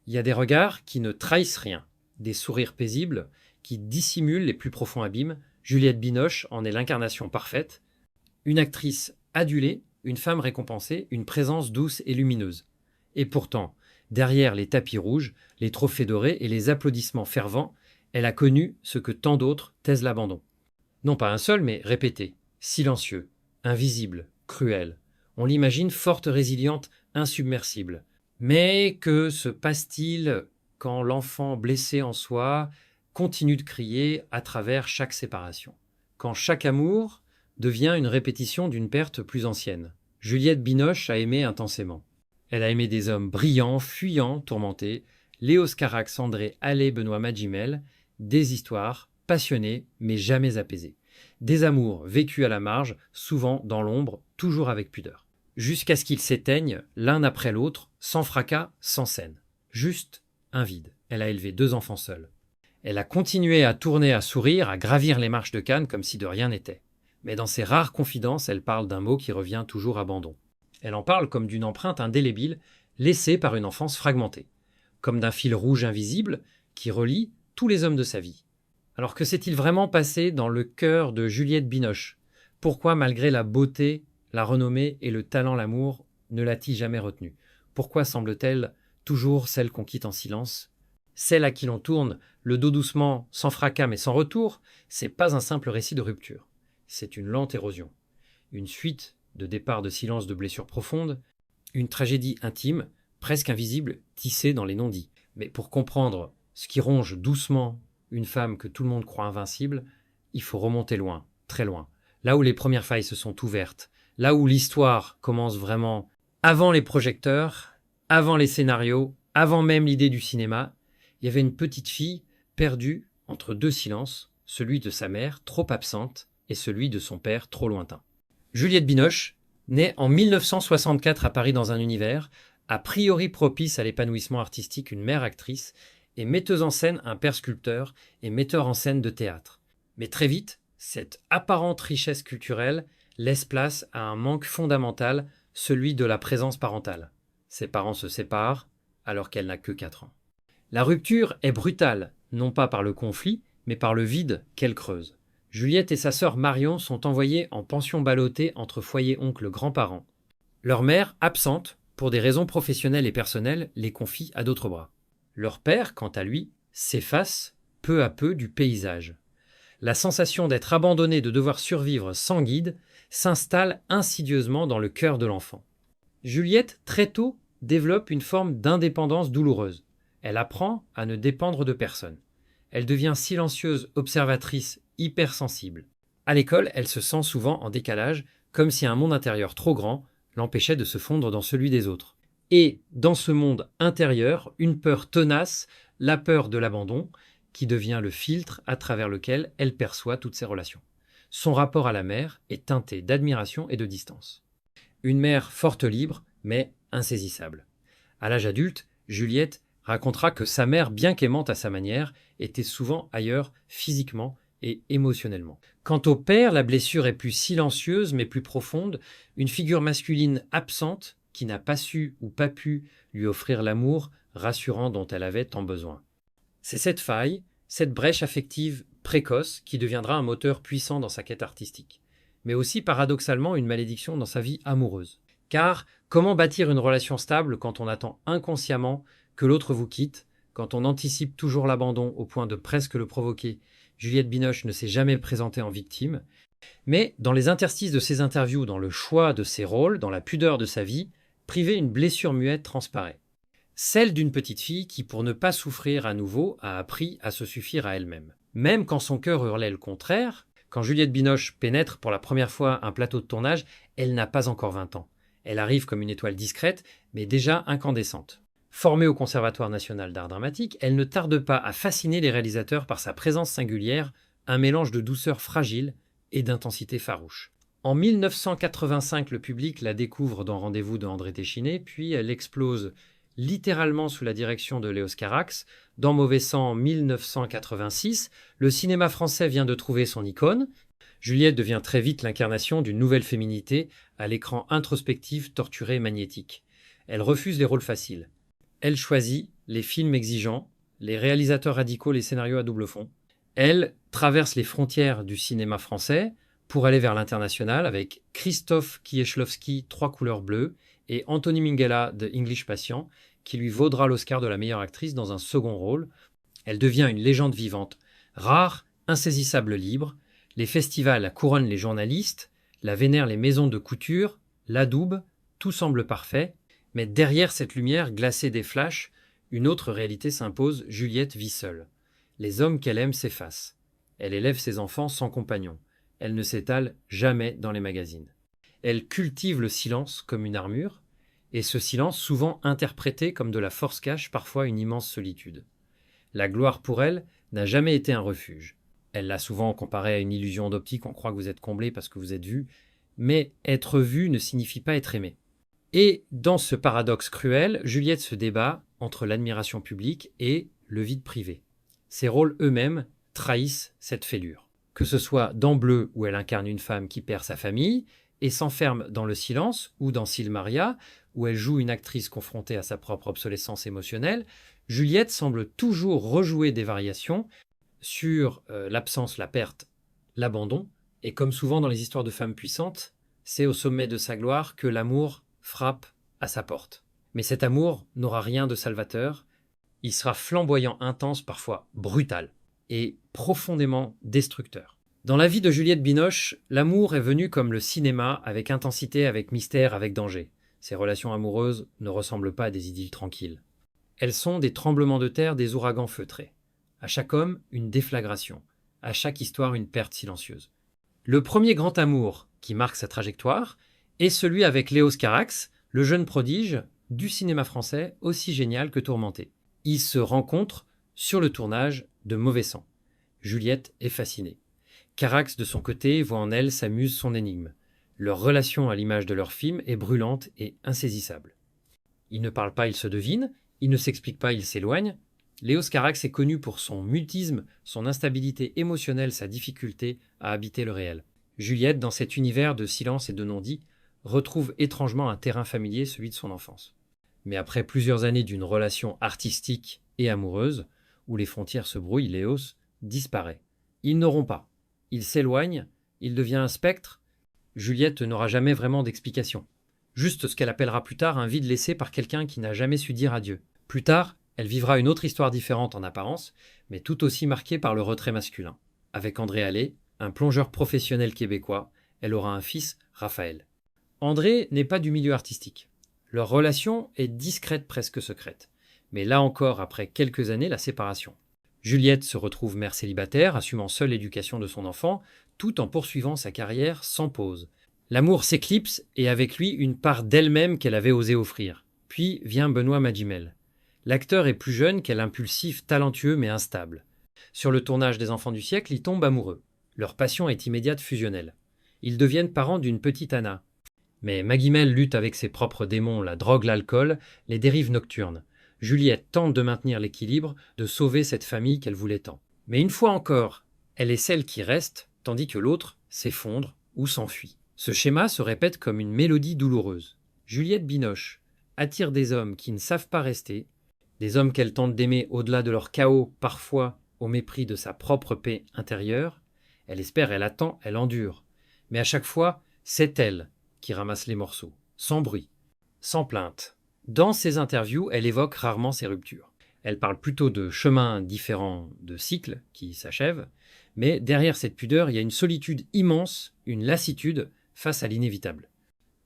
Il y a des regards qui ne trahissent rien, des sourires paisibles qui dissimulent les plus profonds abîmes. Juliette Binoche en est l'incarnation parfaite. Une actrice adulée, une femme récompensée, une présence douce et lumineuse. Et pourtant, derrière les tapis rouges, les trophées dorés et les applaudissements fervents, elle a connu ce que tant d'autres taisent l'abandon. Non pas un seul, mais répété, silencieux, invisible, cruel. On l'imagine forte, résiliente, insubmersible. Mais que se passe-t-il quand l'enfant blessé en soi continue de crier à travers chaque séparation? Quand chaque amour devient une répétition d'une perte plus ancienne. Juliette Binoche a aimé intensément. Elle a aimé des hommes brillants, fuyants, tourmentés, Léos Carax, André Allais, Benoît Magimel, des histoires passionnées mais jamais apaisées. Des amours vécus à la marge, souvent dans l'ombre, toujours avec pudeur. Jusqu'à ce qu'ils s'éteignent l'un après l'autre, sans fracas, sans scène. Juste un vide. Elle a élevé 2 enfants seuls. Elle a continué à tourner, à sourire, à gravir les marches de Cannes comme si de rien n'était. Mais dans ses rares confidences, elle parle d'un mot qui revient toujours: abandon. Elle en parle comme d'une empreinte indélébile laissée par une enfance fragmentée, comme d'un fil rouge invisible qui relie tous les hommes de sa vie. Alors que s'est-il vraiment passé dans le cœur de Juliette Binoche? Pourquoi, malgré la beauté, la renommée et le talent, l'amour ne l'a-t-il jamais retenue? Pourquoi semble-t-elle toujours celle qu'on quitte en silence? Celle à qui l'on tourne le dos doucement, sans fracas mais sans retour, c'est pas un simple récit de rupture. C'est une lente érosion, une suite de départs de silence, de blessures profondes, une tragédie intime, presque invisible, tissée dans les non-dits. Mais pour comprendre ce qui ronge doucement une femme que tout le monde croit invincible, il faut remonter loin, très loin. Là où les premières failles se sont ouvertes, là où l'histoire commence vraiment avant les projecteurs, avant les scénarios, avant même l'idée du cinéma, il y avait une petite fille perdue entre 2 silences, celui de sa mère, trop absente, et celui de son père, trop lointain. Juliette Binoche, née en 1964 à Paris dans un univers a priori propice à l'épanouissement artistique, une mère actrice, et metteuse en scène, un père sculpteur et metteur en scène de théâtre. Mais très vite, cette apparente richesse culturelle laisse place à un manque fondamental, celui de la présence parentale. Ses parents se séparent alors qu'elle n'a que 4 ans. La rupture est brutale, non pas par le conflit, mais par le vide qu'elle creuse. Juliette et sa sœur Marion sont envoyées en pension ballottée entre foyer oncle-grands-parents. Leur mère, absente, pour des raisons professionnelles et personnelles, les confie à d'autres bras. Leur père, quant à lui, s'efface peu à peu du paysage. La sensation d'être abandonné, de devoir survivre sans guide, s'installe insidieusement dans le cœur de l'enfant. Juliette, très tôt, développe une forme d'indépendance douloureuse. Elle apprend à ne dépendre de personne. Elle devient silencieuse, observatrice, hypersensible. À l'école, elle se sent souvent en décalage, comme si un monde intérieur trop grand l'empêchait de se fondre dans celui des autres. Et dans ce monde intérieur, une peur tenace, la peur de l'abandon, qui devient le filtre à travers lequel elle perçoit toutes ses relations. Son rapport à la mère est teinté d'admiration et de distance. Une mère forte, libre, mais insaisissable. À l'âge adulte, Juliette racontera que sa mère, bien qu'aimante à sa manière, était souvent ailleurs physiquement et émotionnellement. Quant au père, la blessure est plus silencieuse mais plus profonde, une figure masculine absente qui n'a pas su ou pas pu lui offrir l'amour rassurant dont elle avait tant besoin. C'est cette faille, cette brèche affective précoce qui deviendra un moteur puissant dans sa quête artistique, mais aussi paradoxalement une malédiction dans sa vie amoureuse. Car comment bâtir une relation stable quand on attend inconsciemment que l'autre vous quitte, quand on anticipe toujours l'abandon au point de presque le provoquer? Juliette Binoche ne s'est jamais présentée en victime, mais dans les interstices de ses interviews, dans le choix de ses rôles, dans la pudeur de sa vie, privée, une blessure muette transparaît. Celle d'une petite fille qui, pour ne pas souffrir à nouveau, a appris à se suffire à elle-même. Même quand son cœur hurlait le contraire, quand Juliette Binoche pénètre pour la première fois un plateau de tournage, elle n'a pas encore 20 ans. Elle arrive comme une étoile discrète, mais déjà incandescente. Formée au Conservatoire national d'art dramatique, elle ne tarde pas à fasciner les réalisateurs par sa présence singulière, un mélange de douceur fragile et d'intensité farouche. En 1985, le public la découvre dans Rendez-vous de André Téchiné, puis elle explose littéralement sous la direction de Léos Carax. Dans Mauvais sang, en 1986, le cinéma français vient de trouver son icône. Juliette devient très vite l'incarnation d'une nouvelle féminité, à l'écran introspectif, torturé, magnétique. Elle refuse les rôles faciles. Elle choisit les films exigeants, les réalisateurs radicaux, les scénarios à double fond. Elle traverse les frontières du cinéma français pour aller vers l'international avec Christophe Kieślowski, Trois couleurs bleues, et Anthony Minghella de English Patient, qui lui vaudra l'Oscar de la meilleure actrice dans un second rôle. Elle devient une légende vivante, rare, insaisissable, libre. Les festivals la couronnent les journalistes, la vénèrent les maisons de couture, l'adoubent, tout semble parfait. Mais derrière cette lumière glacée des flashs, une autre réalité s'impose, Juliette vit seule. Les hommes qu'elle aime s'effacent. Elle élève ses enfants sans compagnon. Elle ne s'étale jamais dans les magazines. Elle cultive le silence comme une armure, et ce silence souvent interprété comme de la force cache parfois une immense solitude. La gloire pour elle n'a jamais été un refuge. Elle l'a souvent comparé à une illusion d'optique, on croit que vous êtes comblé parce que vous êtes vu, mais être vu ne signifie pas être aimé. Et dans ce paradoxe cruel, Juliette se débat entre l'admiration publique et le vide privé. Ses rôles eux-mêmes trahissent cette fêlure. Que ce soit dans Bleu, où elle incarne une femme qui perd sa famille et s'enferme dans le silence, ou dans Silmaria, où elle joue une actrice confrontée à sa propre obsolescence émotionnelle, Juliette semble toujours rejouer des variations sur l'absence, la perte, l'abandon. Et comme souvent dans les histoires de femmes puissantes, c'est au sommet de sa gloire que l'amour frappe à sa porte. Mais cet amour n'aura rien de salvateur. Il sera flamboyant, intense, parfois brutal et profondément destructeur. Dans la vie de Juliette Binoche, l'amour est venu comme le cinéma, avec intensité, avec mystère, avec danger. Ses relations amoureuses ne ressemblent pas à des idylles tranquilles. Elles sont des tremblements de terre, des ouragans feutrés. À chaque homme, une déflagration. À chaque histoire, une perte silencieuse. Le premier grand amour qui marque sa trajectoire est celui avec Léos Carax, le jeune prodige du cinéma français, aussi génial que tourmenté. Ils se rencontrent sur le tournage de Mauvais sang. Juliette est fascinée. Carax, de son côté, voit en elle sa muse, son énigme. Leur relation à l'image de leur film est brûlante et insaisissable. Ils ne parlent pas, ils se devinent. Ils ne s'expliquent pas, ils s'éloignent. Léos Carax est connu pour son mutisme, son instabilité émotionnelle, sa difficulté à habiter le réel. Juliette, dans cet univers de silence et de non-dit, retrouve étrangement un terrain familier, celui de son enfance. Mais après plusieurs années d'une relation artistique et amoureuse, où les frontières se brouillent, Léos disparaît. Ils n'auront pas. Il s'éloigne, il devient un spectre. Juliette n'aura jamais vraiment d'explication. Juste ce qu'elle appellera plus tard un vide laissé par quelqu'un qui n'a jamais su dire adieu. Plus tard, elle vivra une autre histoire différente en apparence, mais tout aussi marquée par le retrait masculin. Avec André Allais, un plongeur professionnel québécois, elle aura un fils, Raphaël. André n'est pas du milieu artistique. Leur relation est discrète, presque secrète. Mais là encore, après quelques années, la séparation. Juliette se retrouve mère célibataire, assumant seule l'éducation de son enfant, tout en poursuivant sa carrière sans pause. L'amour s'éclipse et avec lui une part d'elle-même qu'elle avait osé offrir. Puis vient Benoît Magimel. L'acteur est plus jeune qu'elle, impulsif, talentueux mais instable. Sur le tournage des Enfants du siècle, ils tombent amoureux. Leur passion est immédiate, fusionnelle. Ils deviennent parents d'une petite Anna. Mais Magimel lutte avec ses propres démons, la drogue, l'alcool, les dérives nocturnes. Juliette tente de maintenir l'équilibre, de sauver cette famille qu'elle voulait tant. Mais une fois encore, elle est celle qui reste, tandis que l'autre s'effondre ou s'enfuit. Ce schéma se répète comme une mélodie douloureuse. Juliette Binoche attire des hommes qui ne savent pas rester, des hommes qu'elle tente d'aimer au-delà de leur chaos, parfois au mépris de sa propre paix intérieure. Elle espère, elle attend, elle endure. Mais à chaque fois, c'est elle qui ramasse les morceaux, sans bruit, sans plainte. Dans ses interviews, elle évoque rarement ses ruptures. Elle parle plutôt de chemins différents, de cycles qui s'achèvent, mais derrière cette pudeur, il y a une solitude immense, une lassitude face à l'inévitable.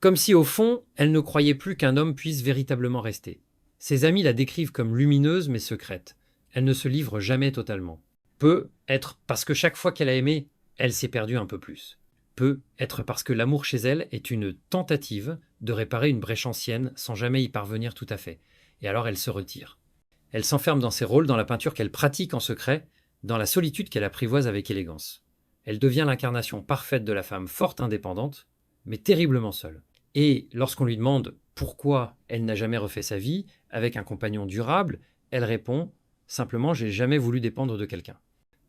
Comme si au fond, elle ne croyait plus qu'un homme puisse véritablement rester. Ses amis la décrivent comme lumineuse mais secrète. Elle ne se livre jamais totalement. Peut être parce que chaque fois qu'elle a aimé, elle s'est perdue un peu plus. Peut être parce que l'amour chez elle est une tentative de réparer une brèche ancienne sans jamais y parvenir tout à fait. Et alors elle se retire. Elle s'enferme dans ses rôles, dans la peinture qu'elle pratique en secret, dans la solitude qu'elle apprivoise avec élégance. Elle devient l'incarnation parfaite de la femme forte, indépendante, mais terriblement seule. Et lorsqu'on lui demande pourquoi elle n'a jamais refait sa vie avec un compagnon durable, elle répond simplement « j'ai jamais voulu dépendre de quelqu'un ».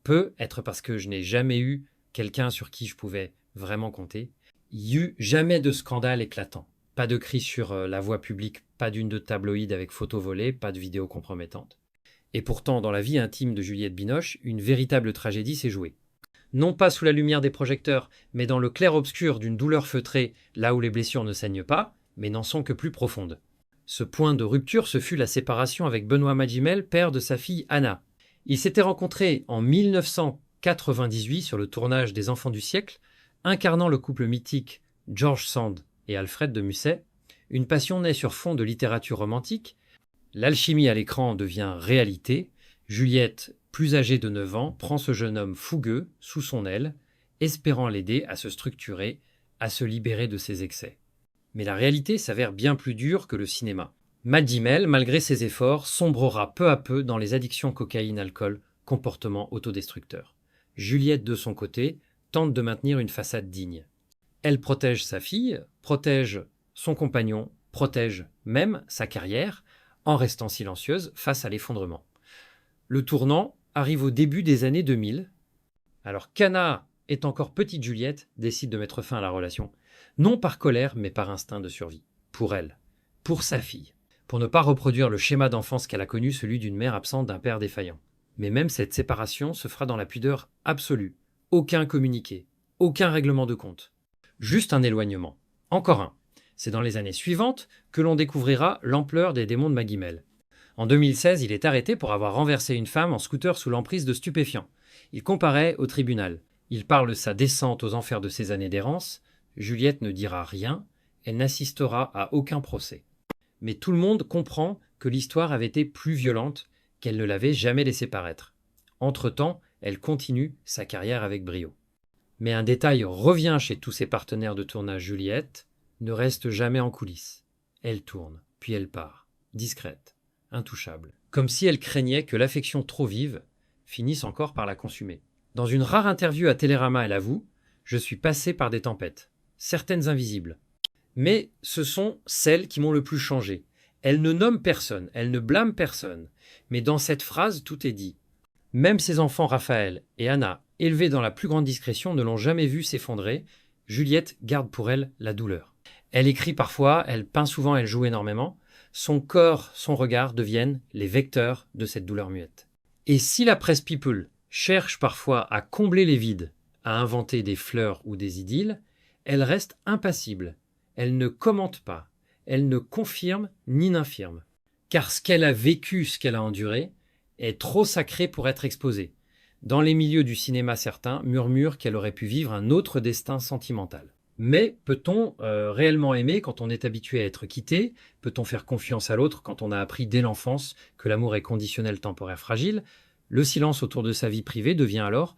Peut être parce que je n'ai jamais eu quelqu'un sur qui je pouvais vraiment compter. Il n'y eut jamais de scandale éclatant. Pas de cris sur la voie publique, pas d'une de tabloïd avec photos volées, pas de vidéos compromettantes. Et pourtant, dans la vie intime de Juliette Binoche, une véritable tragédie s'est jouée. Non pas sous la lumière des projecteurs, mais dans le clair-obscur d'une douleur feutrée, là où les blessures ne saignent pas, mais n'en sont que plus profondes. Ce point de rupture, ce fut la séparation avec Benoît Magimel, père de sa fille Anna. Ils s'étaient rencontrés en 1998 sur le tournage des Enfants du siècle, incarnant le couple mythique George Sand et Alfred de Musset. Une passion naît sur fond de littérature romantique. L'alchimie à l'écran devient réalité. Juliette, plus âgée de 9 ans, prend ce jeune homme fougueux sous son aile, espérant l'aider à se structurer, à se libérer de ses excès. Mais la réalité s'avère bien plus dure que le cinéma. Magimel, malgré ses efforts, sombrera peu à peu dans les addictions cocaïne-alcool, comportements autodestructeurs. Juliette, de son côté, tente de maintenir une façade digne. Elle protège sa fille, protège son compagnon, protège même sa carrière, en restant silencieuse face à l'effondrement. Le tournant arrive au début des années 2000. Alors qu'Anna est encore petite, Juliette décide de mettre fin à la relation, non par colère, mais par instinct de survie. Pour elle, pour sa fille, pour ne pas reproduire le schéma d'enfance qu'elle a connu, celui d'une mère absente, d'un père défaillant. Mais même cette séparation se fera dans la pudeur absolue. Aucun communiqué, aucun règlement de compte. Juste un éloignement. Encore un. C'est dans les années suivantes que l'on découvrira l'ampleur des démons de Magimel. En 2016, il est arrêté pour avoir renversé une femme en scooter sous l'emprise de stupéfiants. Il comparaît au tribunal. Il parle de sa descente aux enfers de ses années d'errance. Juliette ne dira rien, elle n'assistera à aucun procès. Mais tout le monde comprend que l'histoire avait été plus violente, qu'elle ne l'avait jamais laissé paraître. Entre-temps, elle continue sa carrière avec brio. Mais un détail revient chez tous ses partenaires de tournage. Juliette ne reste jamais en coulisses. Elle tourne, puis elle part, discrète, intouchable, comme si elle craignait que l'affection trop vive finisse encore par la consumer. Dans une rare interview à Télérama, elle avoue « Je suis passée par des tempêtes, certaines invisibles. Mais ce sont celles qui m'ont le plus changé. Elle ne nomme personne, elle ne blâme personne. Mais dans cette phrase, tout est dit. Même ses enfants Raphaël et Anna, élevés dans la plus grande discrétion, ne l'ont jamais vue s'effondrer. Juliette garde pour elle la douleur. Elle écrit parfois, elle peint souvent, elle joue énormément. Son corps, son regard deviennent les vecteurs de cette douleur muette. Et si la presse people cherche parfois à combler les vides, à inventer des fleurs ou des idylles, elle reste impassible. Elle ne commente pas, elle ne confirme ni n'infirme. Car ce qu'elle a vécu, ce qu'elle a enduré, est trop sacré pour être exposé. Dans les milieux du cinéma, certains murmurent qu'elle aurait pu vivre un autre destin sentimental. Mais peut-on réellement aimer quand on est habitué à être quitté? Peut-on faire confiance à l'autre quand on a appris dès l'enfance que l'amour est conditionnel, temporaire, fragile? Le silence autour de sa vie privée devient alors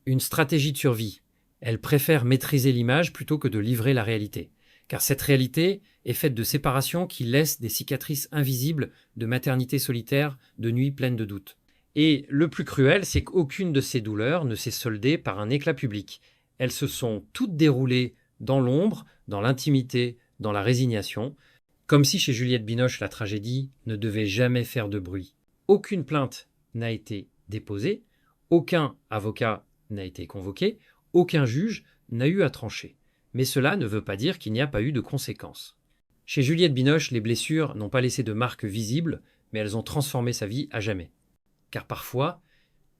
une stratégie de survie. Elle préfère maîtriser l'image plutôt que de livrer la réalité. Car cette réalité est faite de séparations qui laissent des cicatrices invisibles, de maternité solitaire, de nuits pleines de doutes. Et le plus cruel, c'est qu'aucune de ces douleurs ne s'est soldée par un éclat public. Elles se sont toutes déroulées dans l'ombre, dans l'intimité, dans la résignation, comme si chez Juliette Binoche la tragédie ne devait jamais faire de bruit. Aucune plainte n'a été déposée, aucun avocat n'a été convoqué, aucun juge n'a eu à trancher. Mais cela ne veut pas dire qu'il n'y a pas eu de conséquences. Chez Juliette Binoche, les blessures n'ont pas laissé de marques visibles, mais elles ont transformé sa vie à jamais. Car parfois,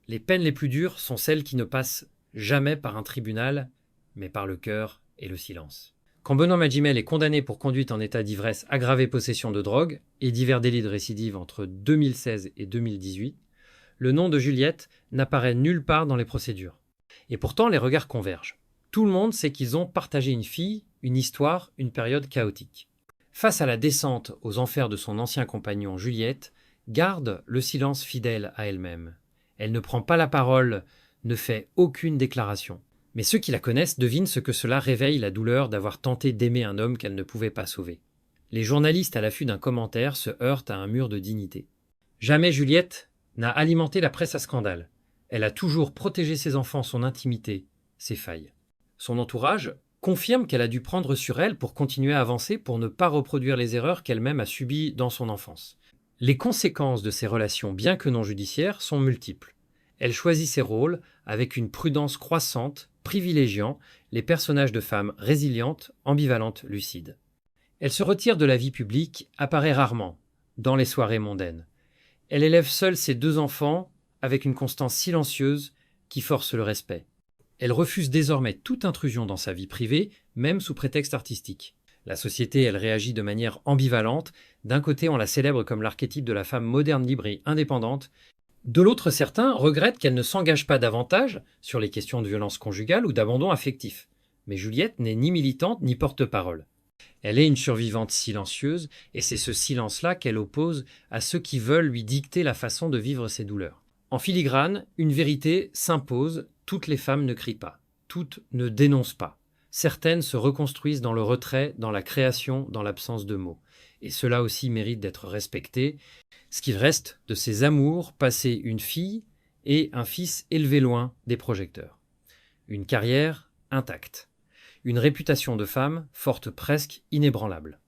les peines les plus dures sont celles qui ne passent jamais par un tribunal, mais par le cœur et le silence. Quand Benoît Magimel est condamné pour conduite en état d'ivresse aggravée, possession de drogue et divers délits de récidive entre 2016 et 2018, le nom de Juliette n'apparaît nulle part dans les procédures. Et pourtant, les regards convergent. Tout le monde sait qu'ils ont partagé une fille, une histoire, une période chaotique. Face à la descente aux enfers de son ancien compagnon, Juliette garde le silence fidèle à elle-même. Elle ne prend pas la parole, ne fait aucune déclaration. Mais ceux qui la connaissent devinent ce que cela réveille, la douleur d'avoir tenté d'aimer un homme qu'elle ne pouvait pas sauver. Les journalistes à l'affût d'un commentaire se heurtent à un mur de dignité. Jamais Juliette n'a alimenté la presse à scandale. Elle a toujours protégé ses enfants, son intimité, ses failles. Son entourage confirme qu'elle a dû prendre sur elle pour continuer à avancer, pour ne pas reproduire les erreurs qu'elle-même a subies dans son enfance. Les conséquences de ces relations, bien que non judiciaires, sont multiples. Elle choisit ses rôles avec une prudence croissante, privilégiant les personnages de femmes résilientes, ambivalentes, lucides. Elle se retire de la vie publique, apparaît rarement, dans les soirées mondaines. Elle élève seule ses 2 enfants avec une constance silencieuse qui force le respect. Elle refuse désormais toute intrusion dans sa vie privée, même sous prétexte artistique. La société, elle réagit de manière ambivalente. D'un côté, on la célèbre comme l'archétype de la femme moderne, libre et indépendante. De l'autre, certains regrettent qu'elle ne s'engage pas davantage sur les questions de violence conjugale ou d'abandon affectif. Mais Juliette n'est ni militante ni porte-parole. Elle est une survivante silencieuse, et c'est ce silence-là qu'elle oppose à ceux qui veulent lui dicter la façon de vivre ses douleurs. En filigrane, une vérité s'impose, toutes les femmes ne crient pas, toutes ne dénoncent pas. Certaines se reconstruisent dans le retrait, dans la création, dans l'absence de mots. Et cela aussi mérite d'être respecté. Ce qu'il reste de ces amours, passer une fille et un fils élevés loin des projecteurs. Une carrière intacte. Une réputation de femme forte, presque inébranlable.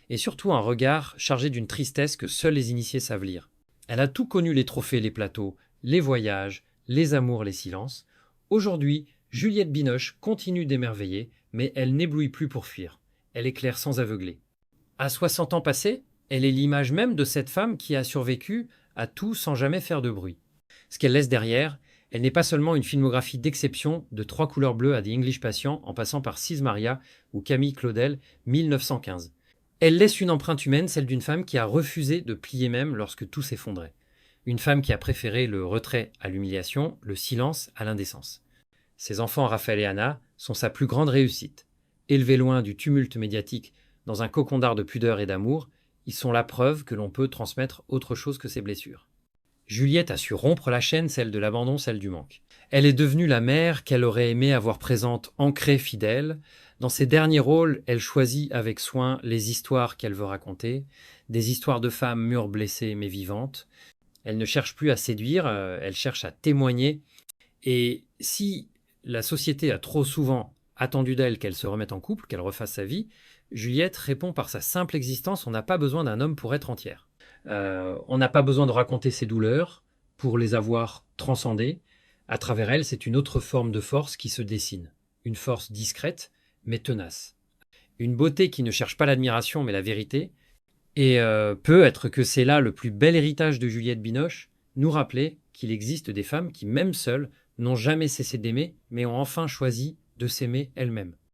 Et surtout un regard chargé d'une tristesse que seuls les initiés savent lire. Elle a tout connu, les trophées, les plateaux, les voyages, les amours, les silences. Aujourd'hui, Juliette Binoche continue d'émerveiller, mais elle n'éblouit plus pour fuir. Elle éclaire sans aveugler. À 60 ans passés, elle est l'image même de cette femme qui a survécu à tout sans jamais faire de bruit. Ce qu'elle laisse derrière, elle n'est pas seulement une filmographie d'exception de 3 couleurs bleues à The English Patient en passant par Sis Maria ou Camille Claudel, 1915. Elle laisse une empreinte humaine, celle d'une femme qui a refusé de plier même lorsque tout s'effondrait. Une femme qui a préféré le retrait à l'humiliation, le silence à l'indécence. Ses enfants, Raphaël et Anna, sont sa plus grande réussite. Élevés loin du tumulte médiatique, dans un cocon d'art de pudeur et d'amour, ils sont la preuve que l'on peut transmettre autre chose que ses blessures. Juliette a su rompre la chaîne, celle de l'abandon, celle du manque. Elle est devenue la mère qu'elle aurait aimé avoir présente, ancrée, fidèle. Dans ses derniers rôles, elle choisit avec soin les histoires qu'elle veut raconter, des histoires de femmes mûres, blessées mais vivantes. Elle ne cherche plus à séduire, elle cherche à témoigner. Et si la société a trop souvent attendu d'elle qu'elle se remette en couple, qu'elle refasse sa vie, Juliette répond par sa simple existence, on n'a pas besoin d'un homme pour être entière. On n'a pas besoin de raconter ses douleurs pour les avoir transcendées. À travers elle, c'est une autre forme de force qui se dessine. Une force discrète, mais tenace. Une beauté qui ne cherche pas l'admiration, mais la vérité. Et peut être que c'est là le plus bel héritage de Juliette Binoche, nous rappeler qu'il existe des femmes qui, même seules, n'ont jamais cessé d'aimer, mais ont enfin choisi de s'aimer elles-mêmes.